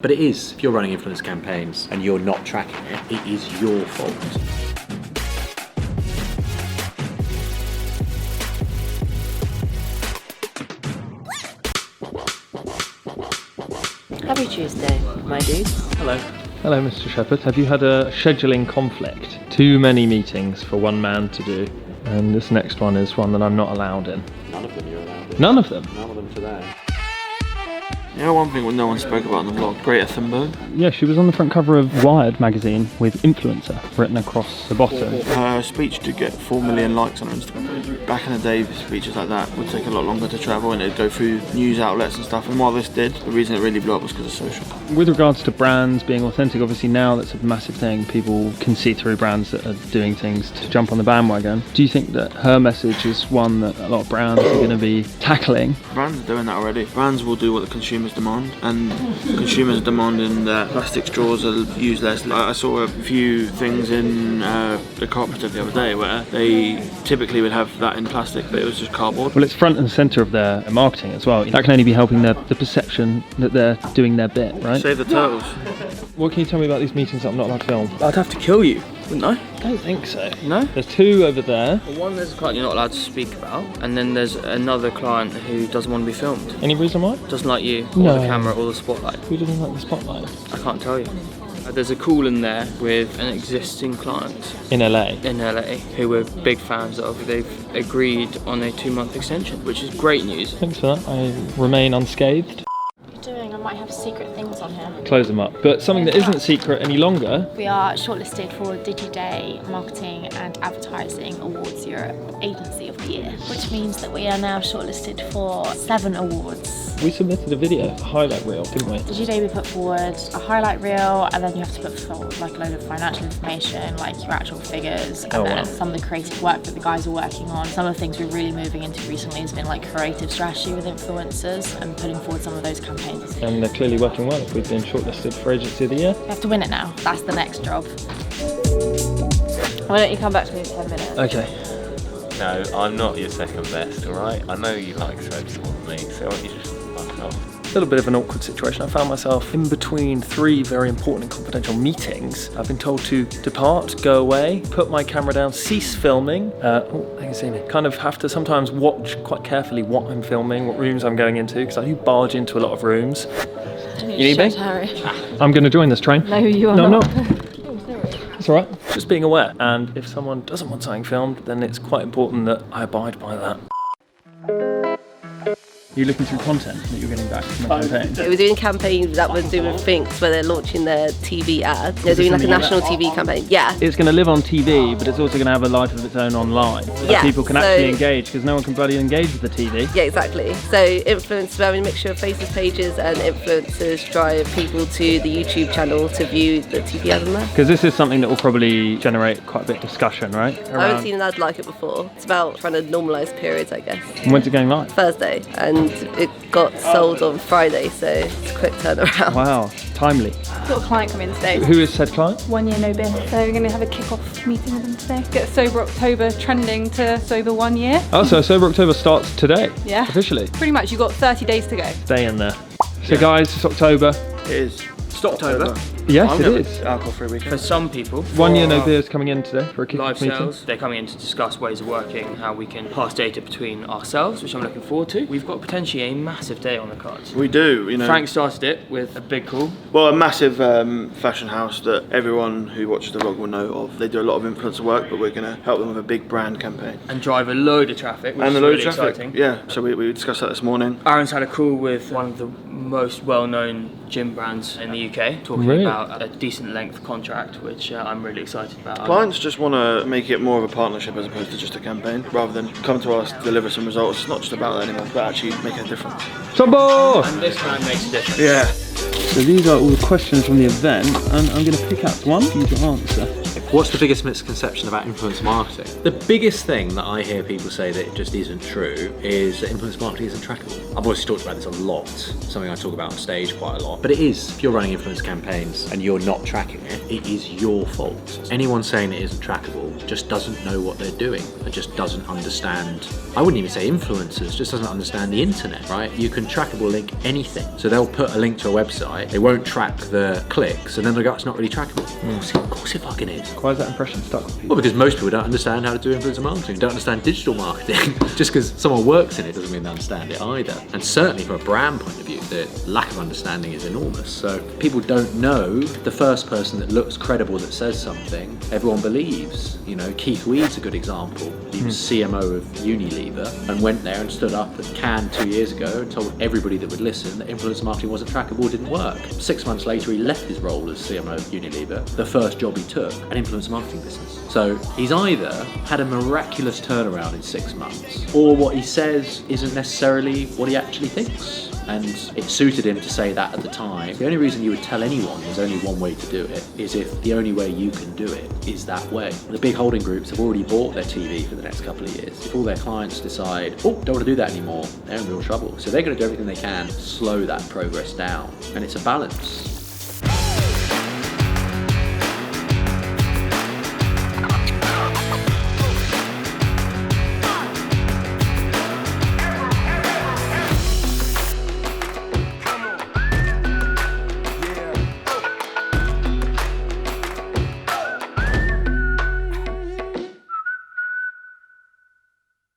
But it is, if you're running influence campaigns and you're not tracking it, it is your fault. Happy Tuesday, my dudes. Hello. Hello, Mr. Shepherd. Have you had a scheduling conflict? Too many meetings for one man to do, and this next one is one that I'm not allowed in. None of them you're allowed in. None of them? None of them today. You know one thing no one spoke about in the vlog? Greta Thunberg. Yeah, she was on the front cover of Wired magazine with influencer written across the bottom. Her speech did get 4 million likes on her Instagram. Back in the day, speeches like that would take a lot longer to travel and it'd go through news outlets and stuff. And while this did, the reason it really blew up was because of social. With regards to brands being authentic, obviously now that's a massive thing. People can see through brands that are doing things to jump on the bandwagon. Do you think that her message is one that a lot of brands are going to be tackling? Brands are doing that already. Brands will do what the consumers demand, and consumers are demanding that plastic straws are used less. I saw a few things in the cooperative the other day where they typically would have that in plastic, but it was just cardboard. Well, it's front and centre of their marketing as well. That can only be helping the perception that they're doing their bit, right? Save the turtles. What can you tell me about these meetings that I'm not allowed to film? I'd have to kill you, wouldn't I? I don't think so. No? There's two over there. Well, one, there's a client you're not allowed to speak about, and then there's another client who doesn't want to be filmed. Any reason why? Doesn't like you, or No. the camera, or the spotlight. Who doesn't like the spotlight? I can't tell you. There's a call in there with an existing client In LA. in LA who we're big fans of. They've agreed on a 2-month extension, which is great news. Thanks for that. I remain unscathed. What are you doing? I might have secret things on here. Close them up. But something that isn't secret any longer. We are shortlisted for DigiDay Marketing and Advertising Awards Europe Agency of the Year, which means that we are now shortlisted for 7 awards. We submitted a video, a highlight reel, didn't we? DigiDay, we put forward a highlight reel, and then you have to put forward like a load of financial information, like your actual figures, and then some of the creative work that the guys are working on. Some of the things we're really moving into recently has been like creative strategy with influencers and putting forward some of those campaigns. And they're clearly working well if we've been shortlisted for Agency of the Year. We have to win it now. That's the next job. Why don't you come back to me in 10 minutes? Okay. No, I'm not your second best, alright? I know you like soaps more than me, so why don't you just fuck off? A little bit of an awkward situation. I found myself in between 3 very important and confidential meetings. I've been told to depart, go away, put my camera down, cease filming. They can see me. Kind of have to sometimes watch quite carefully what I'm filming, what rooms I'm going into, because I do barge into a lot of rooms. You need me? Harry. I'm going to join this train. No, you are No, I'm not. not. It's alright. Just being aware. And if someone doesn't want something filmed, then it's quite important that I abide by that. You're looking through content that you're getting back from the campaign? We're doing a campaign that we're doing with Finks where they're launching their TV ad. They're doing like a national TV campaign. Yeah. It's going to live on TV, but it's also going to have a life of its own online. Where Yeah, people can so- actually engage, because no one can bloody engage with the TV. Yeah, exactly. So influencers, we're having a mixture of faces pages and influencers drive people to the YouTube channel to view the TV ad on there. Because this is something that will probably generate quite a bit of discussion, right? I haven't seen an ad like it before. It's about trying to normalise periods, I guess. And when's it going live? Thursday, and it got sold on Friday, so it's a quick turnaround. Wow, timely. Got a client coming in today. Who is said client? 1 year no beer. So we're going to have a kick-off meeting with them today. Get Sober October trending to Sober 1 year. Oh, so Sober October starts today? Yeah. Officially? Pretty much, you've got 30 days to go. Stay in there. So guys, it's October. It is. Stoptober. Yes, I'm it gonna is. alcohol-free weekend. For some people, 1 year no for beer is coming in today for a kick-off live meeting. sales, they're coming in to discuss ways of working, how we can pass data between ourselves, which I'm looking forward to. We've got potentially a massive day on the cards. We do, you know. Frank started it with a big call. Well, a massive fashion house that everyone who watches the vlog will know of. They do a lot of influencer work, but we're going to help them with a big brand campaign. And drive a load of traffic, which And is a load really of traffic. exciting. Yeah, so we discussed that this morning. Aaron's had a call with one of the most well-known gym brands in the UK, talking Really? about a decent length contract, which I'm really excited about. Clients just want to make it more of a partnership as opposed to just a campaign, rather than come to us, deliver some results. It's not just about that anymore, but actually make a difference. Tombo! And this man makes a difference. Yeah. So these are all the questions from the event, and I'm going to pick out one for you to answer. What's the biggest misconception about influencer marketing? The biggest thing that I hear people say that it just isn't true is that influencer marketing isn't trackable. I've always talked about this a lot, something I talk about on stage quite a lot, but it is. If you're running influencer campaigns and you're not tracking it, it is your fault. Anyone saying it isn't trackable just doesn't know what they're doing. It just doesn't understand, I wouldn't even say influencers, just doesn't understand the internet, right? You can trackable link anything. So they'll put a link to a website, they won't track the clicks, and then they'll go, it's not really trackable. Of course it fucking is. Why is that impression stuck with people? Well, because most people don't understand how to do influencer marketing, don't understand digital marketing. Just because someone works in it doesn't mean they understand it either. And certainly from a brand point of view, the lack of understanding is enormous. So people don't know the first person that looks credible that says something, everyone believes. You know, Keith Weed's a good example. He was CMO of Unilever and went there and stood up at Cannes 2 years ago and told everybody that would listen that influencer marketing wasn't trackable, didn't work. 6 months later, he left his role as CMO of Unilever, the first job he took, an influencer marketing business. So he's either had a miraculous turnaround in 6 months, or what he says isn't necessarily what he actually thinks. And it suited him to say that at the time. The only reason you would tell anyone there's only one way to do it is if the only way you can do it is that way. The big holding groups have already bought their TV for the next couple of years. If all their clients decide, oh, don't want to do that anymore, they're in real trouble. So they're going to do everything they can to slow that progress down. And it's a balance.